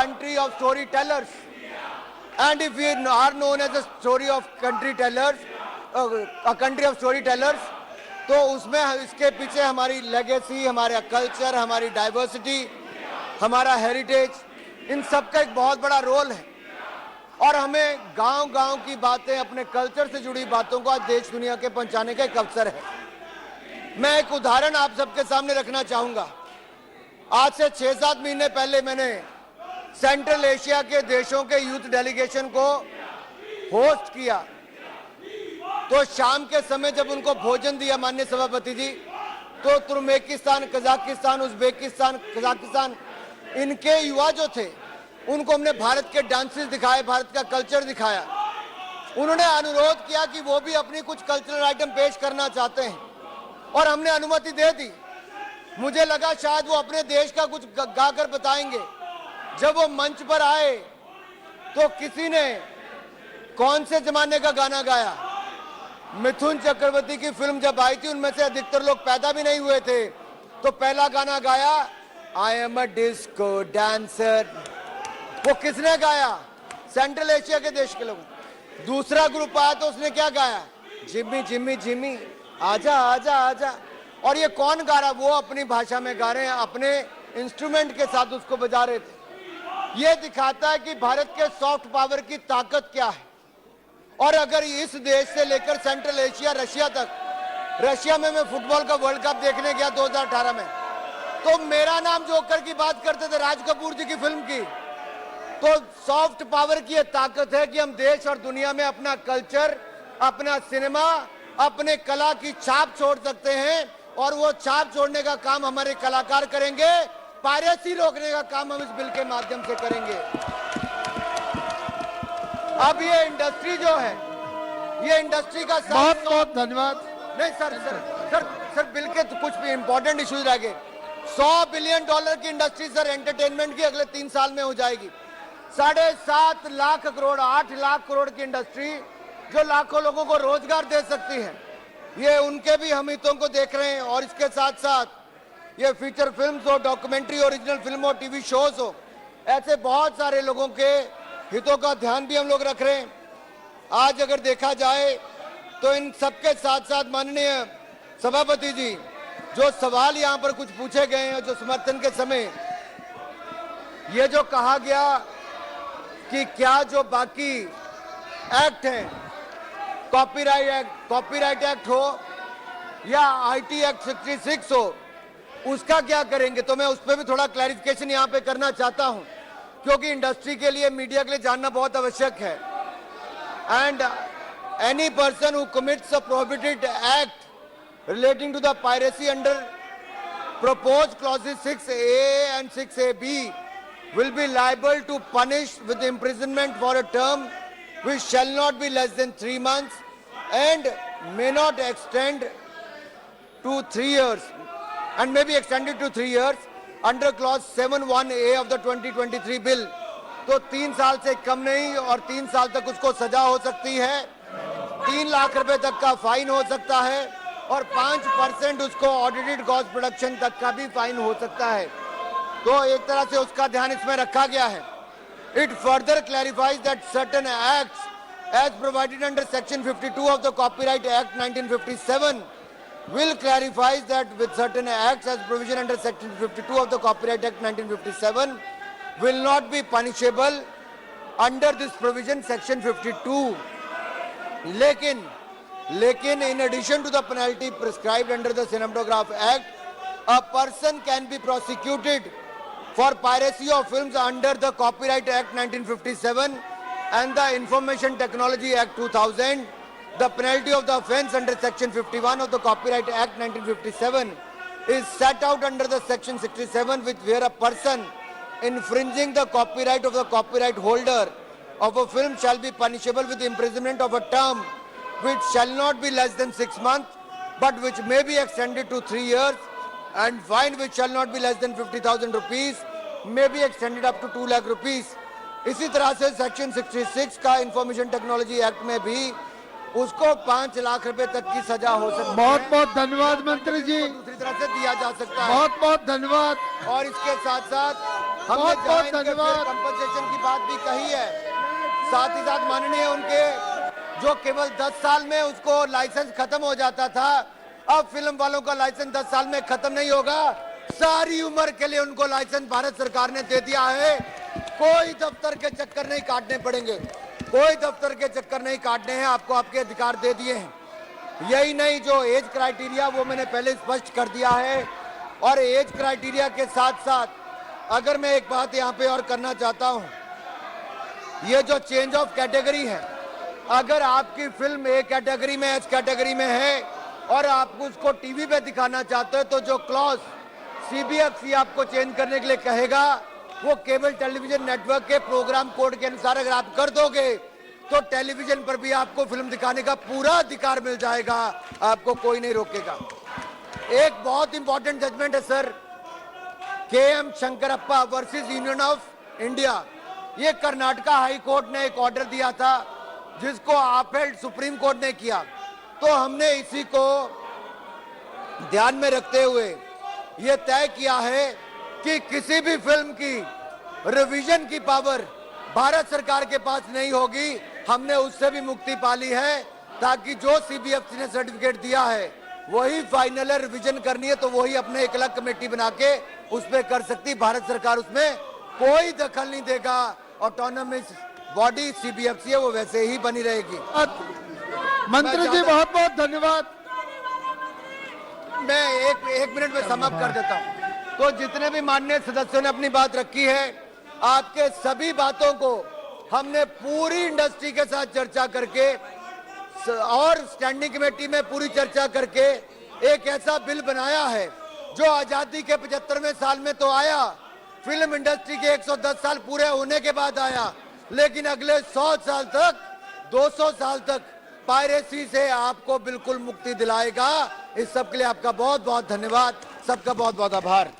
country of storytellers. And if we are known as a story of country tellers, a country of storytellers, तो उसमें इसके पीछे हमारी legacy, हमारा culture, हमारी डाइवर्सिटी, हमारा हेरिटेज, इन सब का एक बहुत बड़ा रोल है। और हमें गांव-गांव की बातें, अपने कल्चर से जुड़ी बातों को आज देश दुनिया के पहुंचाने का एक अवसर है। मैं एक उदाहरण आप सबके सामने रखना चाहूंगा। आज से 6-7 महीने पहले मैंने सेंट्रल एशिया के देशों के यूथ डेलीगेशन को होस्ट किया। तो शाम के समय जब उनको भोजन दिया माननीय सभापति जी, तो तुर्कमेनिस्तान, कजाकिस्तान, उज्बेकिस्तान, कजाकिस्तान, इनके युवा जो थे उनको हमने भारत के डांसेस दिखाए, भारत का कल्चर दिखाया। उन्होंने अनुरोध किया कि वो भी अपनी कुछ कल्चरल आइटम पेश करना चाहते हैं और हमने अनुमति दे दी। मुझे लगा शायद वो अपने देश का कुछ गाकर बताएंगे। जब वो मंच पर आए तो किसी ने कौन से जमाने का गाना गाया? मिथुन चक्रवर्ती की फिल्म जब आई थी उनमें से अधिकतर लोग पैदा भी नहीं हुए थे। तो पहला गाना गाया I am a disco dancer. वो किसने गाया? सेंट्रल एशिया के देश के लोग। दूसरा ग्रुप आया तो उसने क्या गाया? जिम्मी जिम्मी जिम्मी आजा आजा आजा। और ये कौन गा रहा? वो अपनी भाषा में गा रहे हैं, अपने इंस्ट्रूमेंट के साथ उसको बजा रहे थे। ये दिखाता है कि भारत के सॉफ्ट पावर की ताकत क्या है। और अगर इस देश से लेकर सेंट्रल एशिया, रशिया तक, रशिया में मैं फुटबॉल का वर्ल्ड कप देखने गया 2018 में, तो मेरा नाम जोकर की बात करते थे, राज कपूर जी की फिल्म की। तो सॉफ्ट पावर की ये ताकत है कि हम देश और दुनिया में अपना कल्चर, अपना सिनेमा, अपने कला की छाप छोड़ सकते हैं। और वो छाप छोड़ने का काम हमारे कलाकार करेंगे, पायरेसी रोकने का काम हम इस बिल के माध्यम से करेंगे। अब ये इंडस्ट्री जो है, ये इंडस्ट्री का बहुत बहुत धन्यवाद। नहीं सर बिल के तो कुछ भी इंपॉर्टेंट इश्यूज रह गए। $100 बिलियन की इंडस्ट्री सर एंटरटेनमेंट की अगले 3 साल में हो जाएगी। 7.5 लाख करोड़, 8 लाख करोड़ की इंडस्ट्री जो लाखों लोगों को रोजगार दे सकती है। ये उनके भी हम हितों को देख रहे हैं। और इसके साथ साथ ये फीचर फिल्म्स हो, डॉक्यूमेंट्री, ओरिजिनल फिल्म हो, टीवी शोज हो, ऐसे बहुत सारे लोगों के हितों का ध्यान भी हम लोग रख रहे हैं। आज अगर देखा जाए तो इन सबके साथ साथ माननीय सभापति जी, जो सवाल यहाँ पर कुछ पूछे गए हैं, जो समर्थन के समय ये जो कहा गया कि क्या जो बाकी एक्ट हैं, कॉपीराइट एक्ट हो या आईटी एक्ट 66 हो, उसका क्या करेंगे? तो मैं उस पर भी थोड़ा क्लैरिफिकेशन यहाँ पे करना चाहता हूँ, क्योंकि इंडस्ट्री के लिए, मीडिया के लिए जानना बहुत आवश्यक है। And any person who commits a prohibited act relating to the piracy under proposed clauses 6A and 6AB will be liable to punish with imprisonment for a term which shall not be less than 3 months and may not extend to 3 years and may be extended to 3 years under clause 7(1)(a) of the 2023 bill। तो 3 साल से कम नहीं और 3 साल तक उसको सजा हो सकती है, 3 लाख रुपए तक का फाइन हो सकता है और 5% उसको ऑडिटेड कॉस्ट प्रोडक्शन तक का भी फाइन हो सकता है। तो एक तरह से उसका ध्यान इसमें रखा गया है। It further clarifies that certain acts as provided under section 52 of the Copyright Act 1957 will clarify that with certain acts as provision under section 52 of the Copyright Act 1957 will not be punishable under this provision section 52। लेकिन in addition to the penalty prescribed under the Cinematograph Act, a person can be prosecuted for piracy of films under the Copyright Act 1957 and the Information Technology Act 2000. The penalty of the offence under section 51 of the Copyright Act 1957 is set out under the section 67, which where a person infringing the copyright of the copyright holder of a film shall be punishable with imprisonment of a term which shall not be less than 6 months, but which may be extended to 3 years, and fine which shall not be less than 50,000 rupees, may be extended up to 2 lakh rupees। इसी तरह से section 66 का information technology act में भी उसको 5 लाख रुपए तक की सजा हो सकती है। बहुत बहुत धन्यवाद मंत्री जी। दूसरी तरह से दिया जा सकता है। बहुत बहुत धन्यवाद। और इसके साथ साथ हमने बहुत जहां बहुत इनके धन्यवाद। कंपनसेशन की बात भी कही है, साथ ही साथ माननीय उनके जो केवल 10 साल में उसको लाइसेंस खत्म हो जाता था, अब फिल्म वालों का लाइसेंस 10 साल में खत्म नहीं होगा, सारी उम्र के लिए उनको लाइसेंस भारत सरकार ने दे दिया है। कोई दफ्तर के चक्कर नहीं काटने पड़ेंगे, कोई दफ्तर के चक्कर नहीं काटने हैं, आपको आपके अधिकार दे दिए हैं। यही नहीं, जो एज क्राइटेरिया वो मैंने पहले स्पष्ट कर दिया है, और एज क्राइटेरिया के साथ साथ अगर मैं एक बात यहाँ पे और करना चाहता हूँ, ये जो चेंज ऑफ कैटेगरी है, अगर आपकी फिल्म ए कैटेगरी में, एच कैटेगरी में है और आप उसको टीवी पे दिखाना चाहते हो, तो जो क्लॉज सीबीएफसी आपको चेंज करने के लिए कहेगा, वो केबल टेलीविजन नेटवर्क के प्रोग्राम कोड के अनुसार अगर आप कर दोगे तो टेलीविजन पर भी आपको फिल्म दिखाने का पूरा अधिकार मिल जाएगा, आपको कोई नहीं रोकेगा। एक बहुत इंपॉर्टेंट जजमेंट है sir, KM. Shankarappa versus union of India, ये कर्नाटका हाई कोर्ट ने एक ऑर्डर दिया था जिसको अपील सुप्रीम कोर्ट ने किया, तो हमने इसी को ध्यान में रखते हुए ये तय किया है कि किसी भी फिल्म की रिवीजन की पावर भारत सरकार के पास नहीं होगी। हमने उससे भी मुक्ति पाली है, ताकि जो सीबीएफसी ने सर्टिफिकेट दिया है वही फाइनल है, रिवीजन करनी है तो वही अपने एक अलग कमेटी बना के उस पर कर सकती, भारत सरकार उसमें कोई दखल नहीं देगा। ऑटोनोमस बॉडी सीबीएफसी है, वो वैसे ही बनी रहेगी। मंत्री जी बहुत बहुत धन्यवाद। मैं एक मिनट में समाप्त कर देता हूं। तो जितने भी माननीय सदस्यों ने अपनी बात रखी है, आपके सभी बातों को हमने पूरी इंडस्ट्री के साथ चर्चा करके और स्टैंडिंग कमेटी में पूरी चर्चा करके एक ऐसा बिल बनाया है जो आजादी के 75वें साल में तो आया, फिल्म इंडस्ट्री के 110 साल पूरे होने के बाद आया, लेकिन अगले 100 साल तक, 200 साल तक पायरेसी से आपको बिल्कुल मुक्ति दिलाएगा। इस सब के लिए आपका बहुत बहुत धन्यवाद, सबका बहुत बहुत आभार।